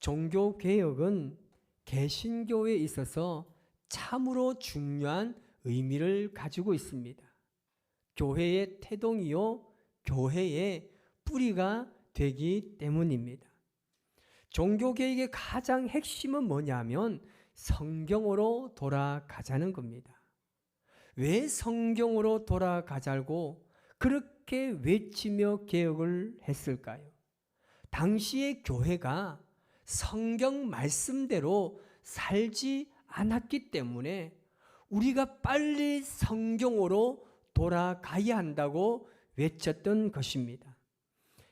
종교개혁은 개신교에 있어서 참으로 중요한 의미를 가지고 있습니다. 교회의 태동이요, 교회의 뿌리가 되기 때문입니다. 종교개혁의 가장 핵심은 뭐냐면 성경으로 돌아가자는 겁니다. 왜 성경으로 돌아가자고 그렇게 외치며 개혁을 했을까요? 당시의 교회가 성경 말씀대로 살지 않았기 때문에 우리가 빨리 성경으로 돌아가야 한다고 외쳤던 것입니다.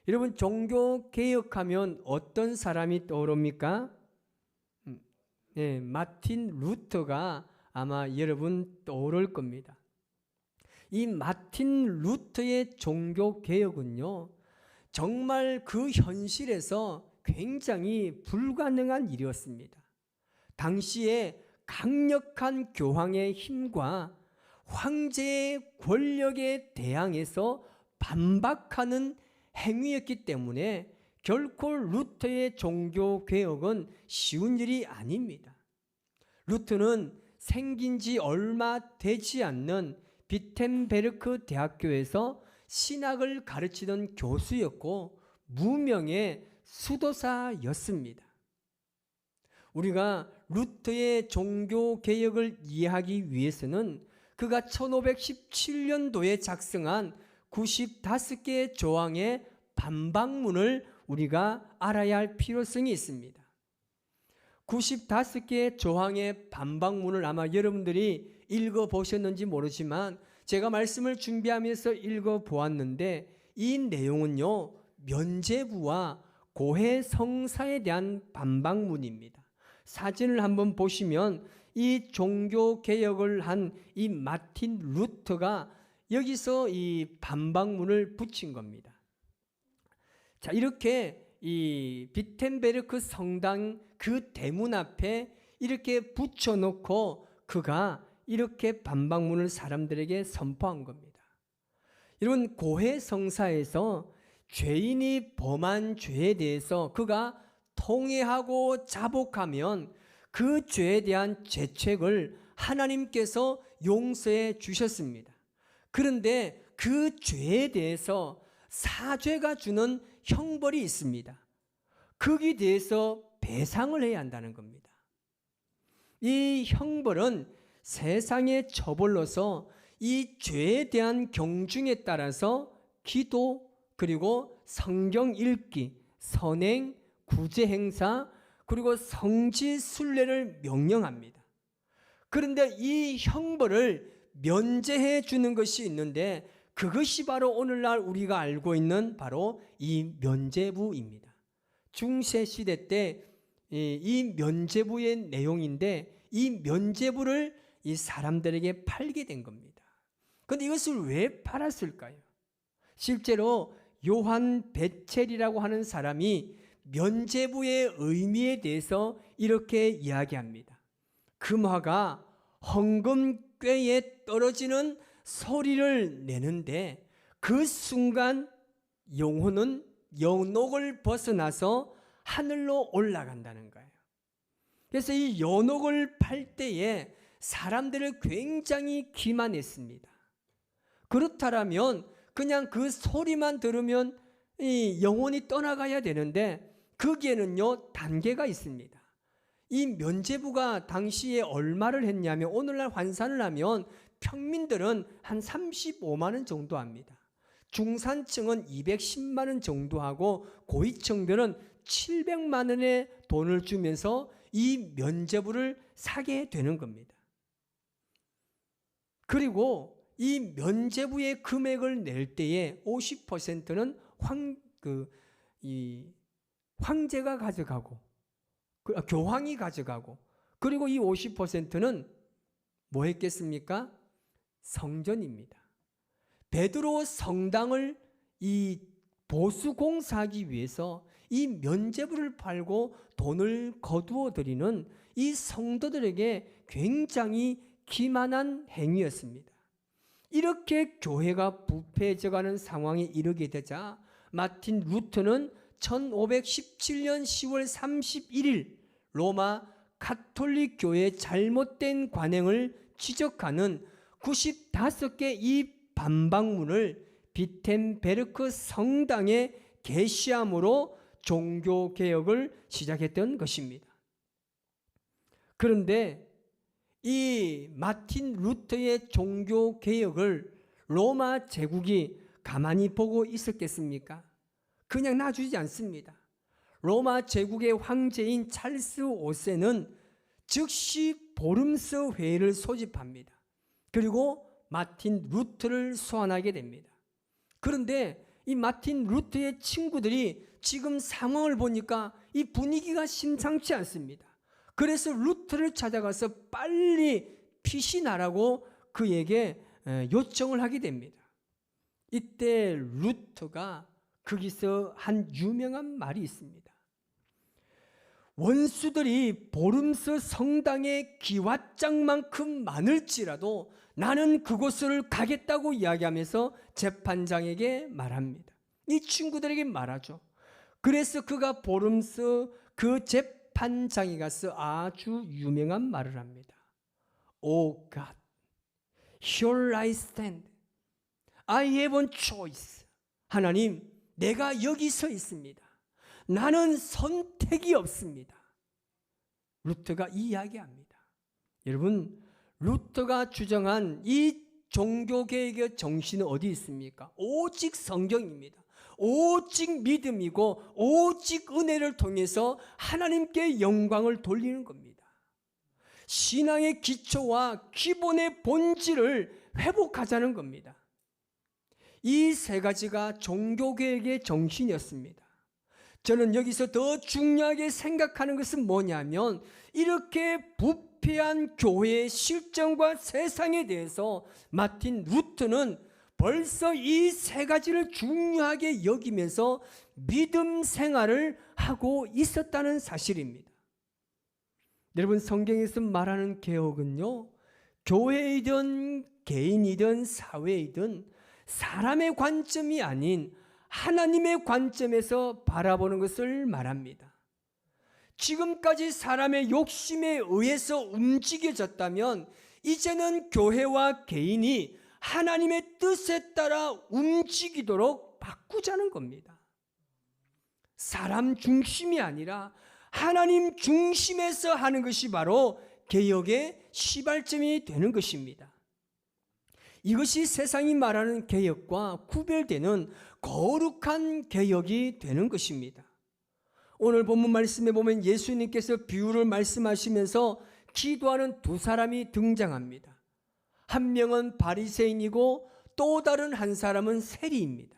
여러분, 종교개혁하면 어떤 사람이 떠오릅니까? 네, 마틴 루터가 아마 여러분 떠오를 겁니다. 이 마틴 루터의 종교개혁은요, 정말 그 현실에서 굉장히 불가능한 일이었습니다. 당시에 강력한 교황의 힘과 황제의 권력에 대항해서 반박하는 행위였기 때문에 결코 루터의 종교개혁은 쉬운 일이 아닙니다. 루터는 생긴 지 얼마 되지 않는 비텐베르크 대학교에서 신학을 가르치던 교수였고 무명의 수도사였습니다. 우리가 루터의 종교개혁을 이해하기 위해서는 그가 1517년도에 작성한 95개의 조항의 반박문을 우리가 알아야 할 필요성이 있습니다. 95개의 조항의 반박문을 아마 여러분들이 읽어보셨는지 모르지만 제가 말씀을 준비하면서 읽어보았는데 이 내용은요, 면죄부와 고해 성사에 대한 반박문입니다. 사진을 한번 보시면 이 종교개혁을 한 이 마틴 루터가 여기서 이 반박문을 붙인 겁니다. 자, 이렇게 이 비텐베르크 성당 그 대문 앞에 이렇게 붙여놓고 그가 이렇게 반박문을 사람들에게 선포한 겁니다. 여러분, 고해 성사에서 죄인이 범한 죄에 대해서 그가 통회하고 자복하면 그 죄에 대한 죄책을 하나님께서 용서해 주셨습니다. 그런데 그 죄에 대해서 사죄가 주는 형벌이 있습니다. 거기에 대해서 배상을 해야 한다는 겁니다. 이 형벌은 세상의 처벌로서 이 죄에 대한 경중에 따라서 기도, 그리고 성경 읽기, 선행, 구제 행사, 그리고 성지 순례를 명령합니다. 그런데 이 형벌을 면제해 주는 것이 있는데 그것이 바로 오늘날 우리가 알고 있는 바로 이 면죄부입니다. 중세시대 때 이 면죄부의 내용인데 이 면죄부를 이 사람들에게 팔게 된 겁니다. 그런데 이것을 왜 팔았을까요? 실제로 요한 베첼이라고 하는 사람이 면죄부의 의미에 대해서 이렇게 이야기합니다. 금화가 헌금꾀에 떨어지는 소리를 내는데 그 순간 영혼은 연옥을 벗어나서 하늘로 올라간다는 거예요. 그래서 이 연옥을 팔 때에 사람들을 굉장히 기만했습니다. 그렇다면 그냥 그 소리만 들으면 이 영혼이 떠나가야 되는데 거기에는요 단계가 있습니다. 이 면죄부가 당시에 얼마를 했냐면 오늘날 환산을 하면 평민들은 한 35만 원 정도 합니다. 중산층은 210만 원 정도 하고 고위층들은 700만 원의 돈을 주면서 이 면죄부를 사게 되는 겁니다. 그리고 이 면죄부의 금액을 낼 때에 50%는 황제가 가져가고 교황이 가져가고 그리고 이 50%는 뭐 했겠습니까? 성전입니다. 베드로 성당을 이 보수 공사하기 위해서 이 면죄부를 팔고 돈을 거두어 드리는 이 성도들에게 굉장히 기만한 행위였습니다. 이렇게 교회가 부패해져가는 상황에 이르게 되자 마틴 루터는 1517년 10월 31일 로마 가톨릭 교회의 잘못된 관행을 지적하는 95개 이 반박문을 비텐베르크 성당에 게시함으로 종교개혁을 시작했던 것입니다. 그런데 이 마틴 루터의 종교개혁을 로마 제국이 가만히 보고 있었겠습니까? 그냥 놔주지 않습니다. 로마 제국의 황제인 찰스 5세는 즉시 보름스 회의를 소집합니다. 그리고 마틴 루터를 소환하게 됩니다. 그런데 이 마틴 루터의 친구들이 지금 상황을 보니까 이 분위기가 심상치 않습니다. 그래서 루터를 찾아가서 빨리 피신하라고 그에게 요청을 하게 됩니다. 이때 루터가 거기서 한 유명한 말이 있습니다. 원수들이 보름스 성당의 기왓장만큼 많을지라도 나는 그곳을 가겠다고 이야기하면서 재판장에게 말합니다. 이 친구들에게 말하죠. 그래서 그가 보름스 그 재판장에 가서 아주 유명한 말을 합니다. Oh God, here I stand. I have a choice. 하나님, 내가 여기 서 있습니다. 나는 선택이 없습니다. 루터가 이야기합니다. 여러분, 루터가 주장한 이 종교개혁의 정신은 어디 있습니까? 오직 성경입니다. 오직 믿음이고 오직 은혜를 통해서 하나님께 영광을 돌리는 겁니다. 신앙의 기초와 기본의 본질을 회복하자는 겁니다. 이 세 가지가 종교개혁의 정신이었습니다. 저는 여기서 더 중요하게 생각하는 것은 뭐냐면 이렇게 부패한 교회의 실정과 세상에 대해서 마틴 루터는 벌써 이 세 가지를 중요하게 여기면서 믿음 생활을 하고 있었다는 사실입니다. 여러분, 성경에서 말하는 개혁은요, 교회이든 개인이든 사회이든 사람의 관점이 아닌 하나님의 관점에서 바라보는 것을 말합니다. 지금까지 사람의 욕심에 의해서 움직여졌다면 이제는 교회와 개인이 하나님의 뜻에 따라 움직이도록 바꾸자는 겁니다. 사람 중심이 아니라 하나님 중심에서 하는 것이 바로 개혁의 시발점이 되는 것입니다. 이것이 세상이 말하는 개혁과 구별되는 거룩한 개혁이 되는 것입니다. 오늘 본문 말씀에 보면 예수님께서 비유를 말씀하시면서 기도하는 두 사람이 등장합니다. 한 명은 바리새인이고 또 다른 한 사람은 세리입니다.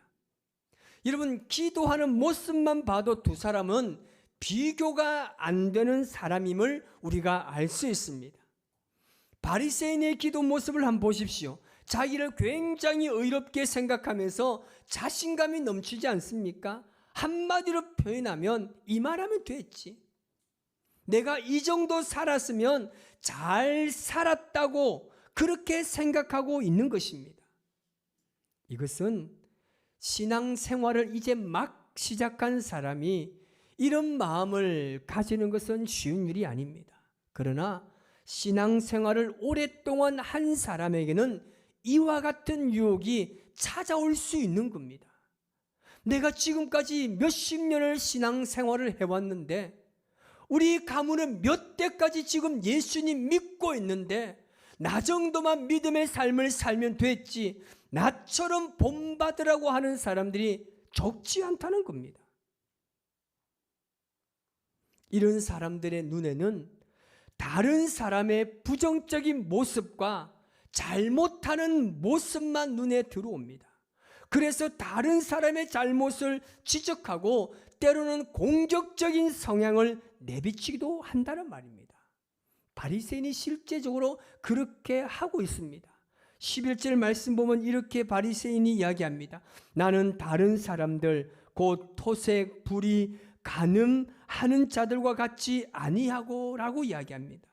여러분, 기도하는 모습만 봐도 두 사람은 비교가 안 되는 사람임을 우리가 알 수 있습니다. 바리새인의 기도 모습을 한번 보십시오. 자기를 굉장히 의롭게 생각하면서 자신감이 넘치지 않습니까? 한마디로 표현하면 이 말하면 됐지. 내가 이 정도 살았으면 잘 살았다고 그렇게 생각하고 있는 것입니다. 이것은 신앙생활을 이제 막 시작한 사람이 이런 마음을 가지는 것은 쉬운 일이 아닙니다. 그러나 신앙생활을 오랫동안 한 사람에게는 이와 같은 유혹이 찾아올 수 있는 겁니다. 내가 지금까지 몇십 년을 신앙생활을 해왔는데 우리 가문은 몇 대까지 지금 예수님 믿고 있는데 나 정도만 믿음의 삶을 살면 됐지 나처럼 본받으라고 하는 사람들이 적지 않다는 겁니다. 이런 사람들의 눈에는 다른 사람의 부정적인 모습과 잘못하는 모습만 눈에 들어옵니다. 그래서 다른 사람의 잘못을 지적하고 때로는 공격적인 성향을 내비치기도 한다는 말입니다. 바리새인이 실제적으로 그렇게 하고 있습니다. 11절 말씀 보면 이렇게 바리새인이 이야기합니다. 나는 다른 사람들 곧 토색, 불의, 간음하는 자들과 같이 아니하고 라고 이야기합니다.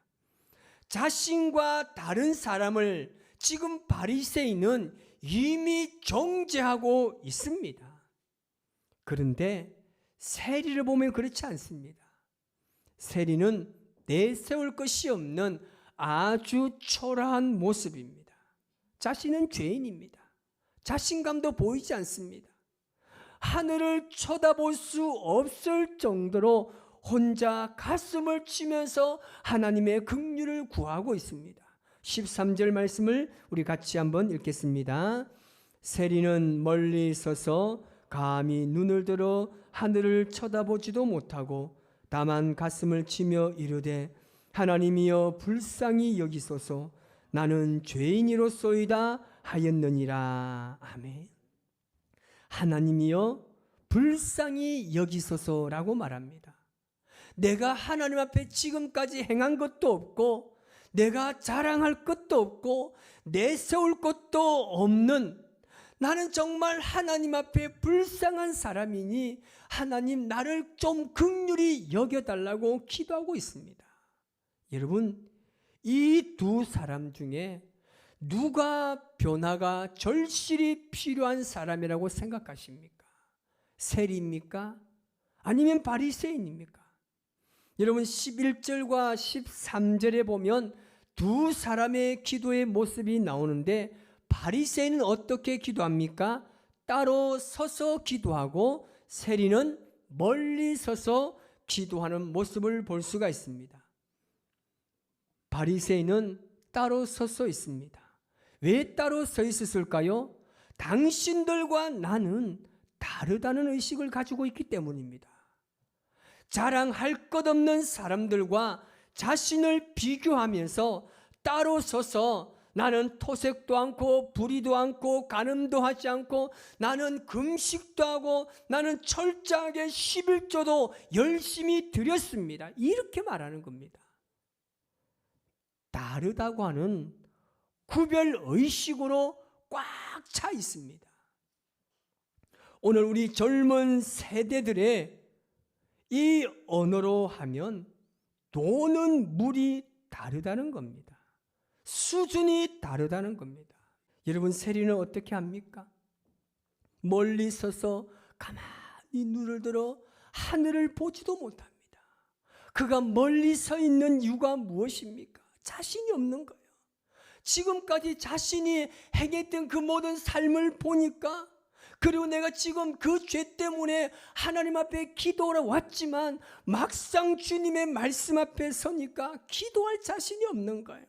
자신과 다른 사람을 지금 바리새인은 이미 정죄하고 있습니다. 그런데 세리를 보면 그렇지 않습니다. 세리는 내세울 것이 없는 아주 초라한 모습입니다. 자신은 죄인입니다. 자신감도 보이지 않습니다. 하늘을 쳐다볼 수 없을 정도로 혼자 가슴을 치면서 하나님의 긍휼을 구하고 있습니다. 13절 말씀을 우리 같이 한번 읽겠습니다. 세리는 멀리 서서 감히 눈을 들어 하늘을 쳐다보지도 못하고 다만 가슴을 치며 이르되 하나님이여 불쌍히 여기소서 나는 죄인이로소이다 하였느니라. 아멘. 하나님이여 불쌍히 여기소서라고 말합니다. 내가 하나님 앞에 지금까지 행한 것도 없고 내가 자랑할 것도 없고 내세울 것도 없는 나는 정말 하나님 앞에 불쌍한 사람이니 하나님 나를 좀 긍휼히 여겨달라고 기도하고 있습니다. 여러분, 이 두 사람 중에 누가 변화가 절실히 필요한 사람이라고 생각하십니까? 세리입니까? 아니면 바리새인입니까? 여러분 11절과 13절에 보면 두 사람의 기도의 모습이 나오는데 바리새인은 어떻게 기도합니까? 따로 서서 기도하고 세리는 멀리 서서 기도하는 모습을 볼 수가 있습니다. 바리새인은 따로 서서 있습니다. 왜 따로 서 있었을까요? 당신들과 나는 다르다는 의식을 가지고 있기 때문입니다. 자랑할 것 없는 사람들과 자신을 비교하면서 따로 서서 나는 토색도 않고 불의도 않고 간음도 하지 않고 나는 금식도 하고 나는 철저하게 11조도 열심히 드렸습니다. 이렇게 말하는 겁니다. 다르다고 하는 구별의식으로 꽉 차 있습니다. 오늘 우리 젊은 세대들의 이 언어로 하면 도는 물이 다르다는 겁니다. 수준이 다르다는 겁니다. 여러분 세리는 어떻게 합니까? 멀리 서서 가만히 눈을 들어 하늘을 보지도 못합니다. 그가 멀리 서 있는 이유가 무엇입니까? 자신이 없는 거예요. 지금까지 자신이 행했던 그 모든 삶을 보니까 그리고 내가 지금 그 죄 때문에 하나님 앞에 기도하러 왔지만 막상 주님의 말씀 앞에 서니까 기도할 자신이 없는 거예요.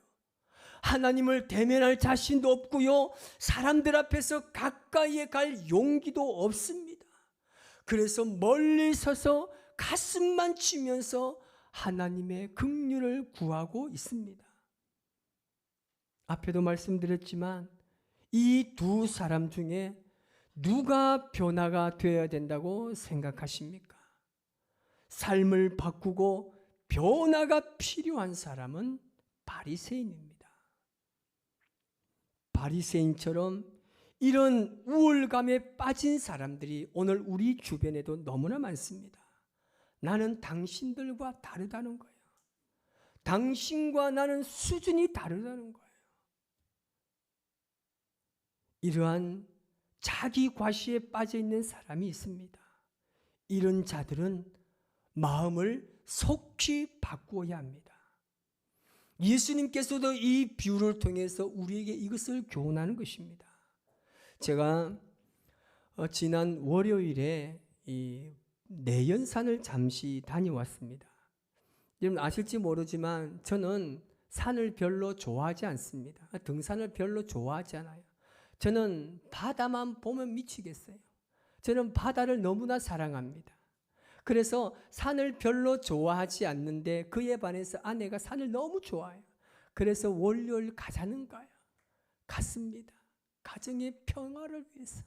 하나님을 대면할 자신도 없고요. 사람들 앞에서 가까이에 갈 용기도 없습니다. 그래서 멀리 서서 가슴만 치면서 하나님의 긍휼을 구하고 있습니다. 앞에도 말씀드렸지만 이 두 사람 중에 누가 변화가 되어야 된다고 생각하십니까? 삶을 바꾸고 변화가 필요한 사람은 바리새인입니다. 바리새인처럼 이런 우울감에 빠진 사람들이 오늘 우리 주변에도 너무나 많습니다. 나는 당신들과 다르다는 거예요. 당신과 나는 수준이 다르다는 거예요. 이러한 자기 과시에 빠져 있는 사람이 있습니다. 이런 자들은 마음을 속히 바꾸어야 합니다. 예수님께서도 이 비유를 통해서 우리에게 이것을 교훈하는 것입니다. 제가 지난 월요일에 이 내연산을 잠시 다녀왔습니다. 여러분 아실지 모르지만 저는 산을 별로 좋아하지 않습니다. 등산을 별로 좋아하지 않아요. 저는 바다만 보면 미치겠어요. 저는 바다를 너무나 사랑합니다. 그래서 산을 별로 좋아하지 않는데 그에 반해서 아내가 산을 너무 좋아해요. 그래서 월요일 가자는 거예요. 갔습니다. 가정의 평화를 위해서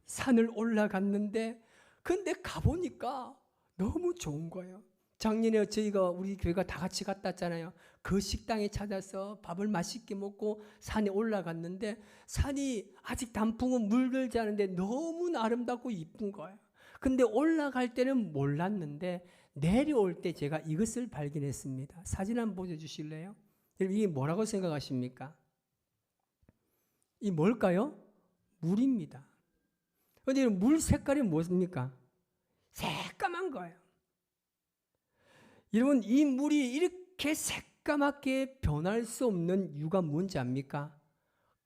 산을 올라갔는데 근데 가보니까 너무 좋은 거예요. 작년에 저희가 우리 교회가 다 같이 갔다 왔잖아요. 그 식당에 찾아서 밥을 맛있게 먹고 산에 올라갔는데 산이 아직 단풍은 물들지 않은데 너무나 아름답고 이쁜 거예요. 근데 올라갈 때는 몰랐는데 내려올 때 제가 이것을 발견했습니다. 사진 한번 보여주실래요? 여러분 이게 뭐라고 생각하십니까? 이 뭘까요? 물입니다. 그런데 물 색깔이 무엇입니까? 새까만 거예요. 여러분, 이 물이 이렇게 새까맣게 변할 수 없는 이유가 뭔지 압니까?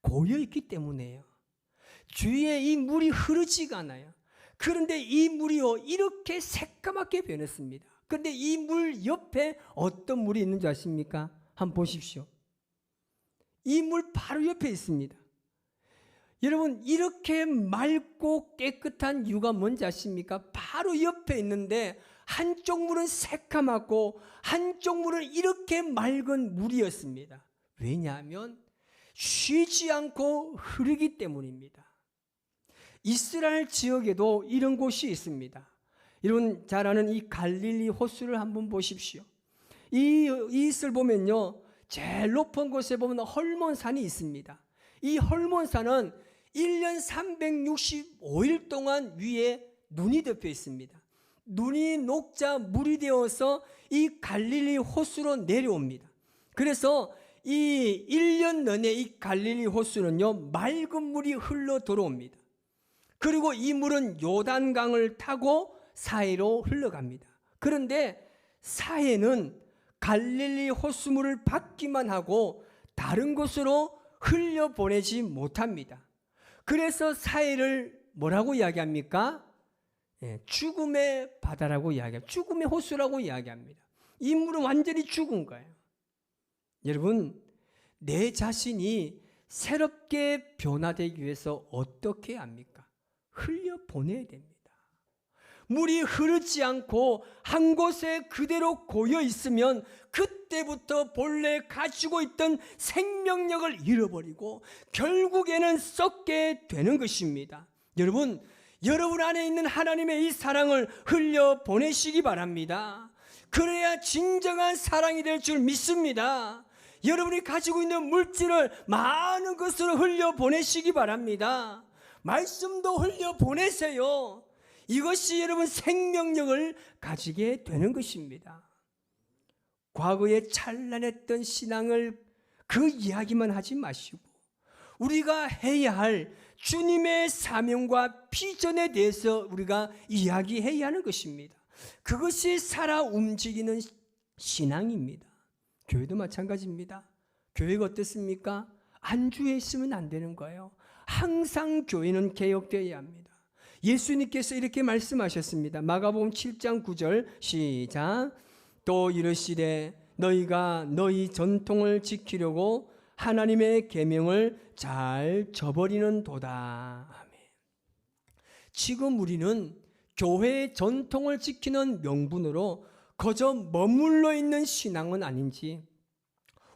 고여있기 때문이에요. 주위에 이 물이 흐르지가 않아요. 그런데 이 물이요, 이렇게 새까맣게 변했습니다. 그런데 이 물 옆에 어떤 물이 있는 줄 아십니까? 한번 보십시오. 이 물 바로 옆에 있습니다. 여러분, 이렇게 맑고 깨끗한 이유가 뭔지 아십니까? 바로 옆에 있는데 한쪽 물은 새까맣고 한쪽 물은 이렇게 맑은 물이었습니다. 왜냐하면 쉬지 않고 흐르기 때문입니다. 이스라엘 지역에도 이런 곳이 있습니다. 여러분 잘 아는 이 갈릴리 호수를 한번 보십시오. 이것을 보면요, 제일 높은 곳에 보면 헐몬산이 있습니다. 이 헐몬산은 1년 365일 동안 위에 눈이 덮여 있습니다. 눈이 녹자 물이 되어서 이 갈릴리 호수로 내려옵니다. 그래서 이 1년 내내 이 갈릴리 호수는요, 맑은 물이 흘러 들어옵니다. 그리고 이 물은 요단강을 타고 사해로 흘러갑니다. 그런데 사해는 갈릴리 호수물을 받기만 하고 다른 곳으로 흘려보내지 못합니다. 그래서 사해를 뭐라고 이야기합니까? 죽음의 바다라고 이야기합니다. 죽음의 호수라고 이야기합니다. 이 물은 완전히 죽은 거예요. 여러분, 내 자신이 새롭게 변화되기 위해서 어떻게 합니까? 흘려보내야 됩니다. 물이 흐르지 않고 한 곳에 그대로 고여 있으면 그때부터 본래 가지고 있던 생명력을 잃어버리고 결국에는 썩게 되는 것입니다. 여러분, 여러분 안에 있는 하나님의 이 사랑을 흘려보내시기 바랍니다. 그래야 진정한 사랑이 될 줄 믿습니다. 여러분이 가지고 있는 물질을 많은 것으로 흘려보내시기 바랍니다. 말씀도 흘려보내세요. 이것이 여러분 생명력을 가지게 되는 것입니다. 과거에 찬란했던 신앙을 그 이야기만 하지 마시고 우리가 해야 할 주님의 사명과 비전에 대해서 우리가 이야기해야 하는 것입니다. 그것이 살아 움직이는 신앙입니다. 교회도 마찬가지입니다. 교회가 어떻습니까? 안주해 있으면 안 되는 거예요. 항상 교회는 개혁되어야 합니다. 예수님께서 이렇게 말씀하셨습니다. 마가복음 7장 9절 시작. 또 이르시되 너희가 너희 전통을 지키려고 하나님의 계명을 잘 저버리는 도다. 아멘. 지금 우리는 교회의 전통을 지키는 명분으로 거저 머물러 있는 신앙은 아닌지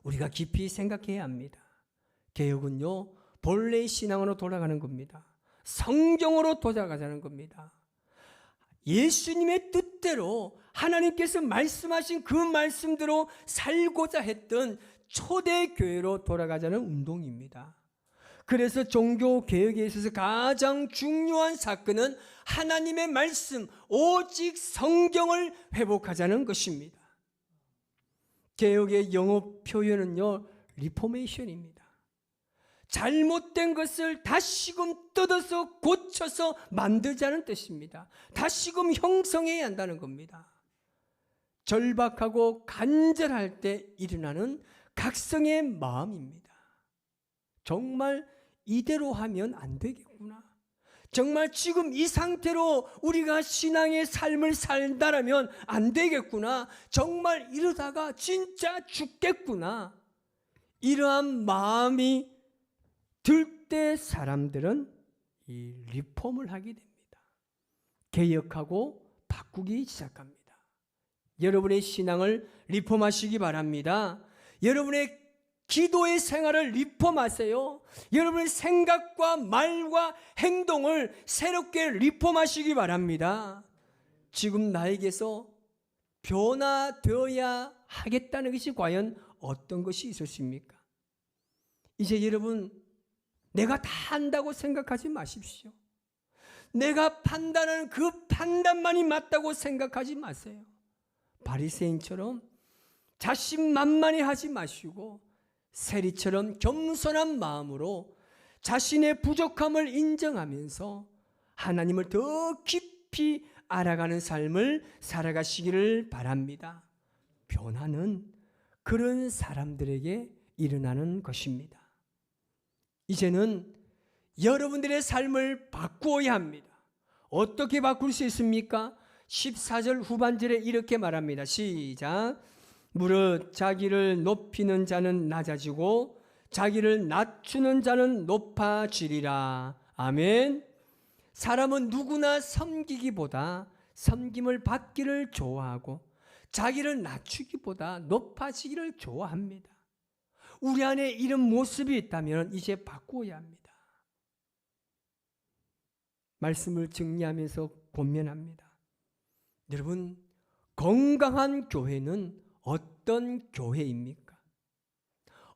우리가 깊이 생각해야 합니다. 개혁은요, 본래의 신앙으로 돌아가는 겁니다. 성경으로 돌아가자는 겁니다. 예수님의 뜻대로 하나님께서 말씀하신 그 말씀대로 살고자 했던 초대교회로 돌아가자는 운동입니다. 그래서 종교개혁에 있어서 가장 중요한 사건은 하나님의 말씀, 오직 성경을 회복하자는 것입니다. 개혁의 영어 표현은요, 리포메이션입니다. 잘못된 것을 다시금 뜯어서 고쳐서 만들자는 뜻입니다. 다시금 형성해야 한다는 겁니다. 절박하고 간절할 때 일어나는 각성의 마음입니다. 정말 이대로 하면 안 되겠구나. 정말 지금 이 상태로 우리가 신앙의 삶을 살다라면 안 되겠구나. 정말 이러다가 진짜 죽겠구나. 이러한 마음이 들 때 사람들은 이 리폼을 하게 됩니다. 개혁하고 바꾸기 시작합니다. 여러분의 신앙을 리폼하시기 바랍니다. 여러분의 기도의 생활을 리폼하세요. 여러분의 생각과 말과 행동을 새롭게 리폼하시기 바랍니다. 지금 나에게서 변화되어야 하겠다는 것이 과연 어떤 것이 있었습니까? 이제 여러분, 내가 다 안다고 생각하지 마십시오. 내가 판단하는 그 판단만이 맞다고 생각하지 마세요. 바리새인처럼 자신만만히 하지 마시고 세리처럼 겸손한 마음으로 자신의 부족함을 인정하면서 하나님을 더 깊이 알아가는 삶을 살아가시기를 바랍니다. 변화는 그런 사람들에게 일어나는 것입니다. 이제는 여러분들의 삶을 바꾸어야 합니다. 어떻게 바꿀 수 있습니까? 14절 후반절에 이렇게 말합니다. 시작. 무릇 자기를 높이는 자는 낮아지고 자기를 낮추는 자는 높아지리라. 아멘. 사람은 누구나 섬기기보다 섬김을 받기를 좋아하고 자기를 낮추기보다 높아지기를 좋아합니다. 우리 안에 이런 모습이 있다면 이제 바꾸어야 합니다. 말씀을 정리하면서 권면합니다. 여러분, 건강한 교회는 어떤 교회입니까?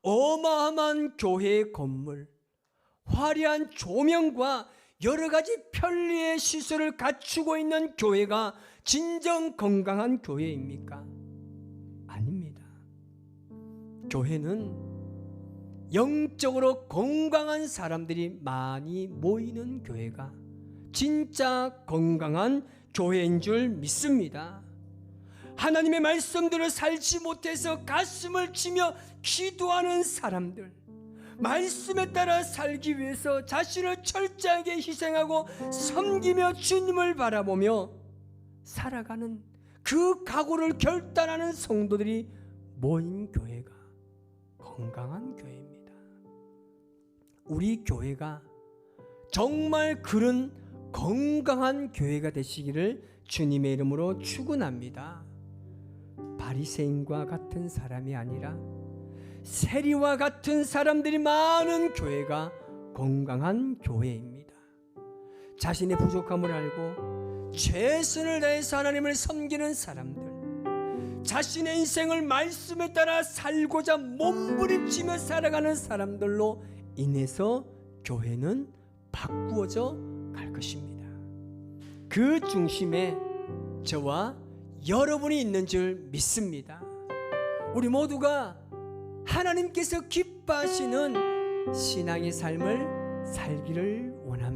어마어마한 교회의 건물, 화려한 조명과 여러 가지 편리의 시설을 갖추고 있는 교회가 진정 건강한 교회입니까? 아닙니다. 교회는 영적으로 건강한 사람들이 많이 모이는 교회가 진짜 건강한 교회인 줄 믿습니다. 하나님의 말씀대로 살지 못해서 가슴을 치며 기도하는 사람들, 말씀에 따라 살기 위해서 자신을 철저하게 희생하고 섬기며 주님을 바라보며 살아가는 그 각오를 결단하는 성도들이 모인 교회가 건강한 교회입니다. 우리 교회가 정말 그런 건강한 교회가 되시기를 주님의 이름으로 축원합니다. 바리새인과 같은 사람이 아니라 세리와 같은 사람들이 많은 교회가 건강한 교회입니다. 자신의 부족함을 알고 최선을 다해서 하나님을 섬기는 사람들, 자신의 인생을 말씀에 따라 살고자 몸부림치며 살아가는 사람들로 인해서 교회는 바꾸어져 갈 것입니다. 그 중심에 저와 여러분이 있는 줄 믿습니다. 우리 모두가 하나님께서 기뻐하시는 신앙의 삶을 살기를 원합니다.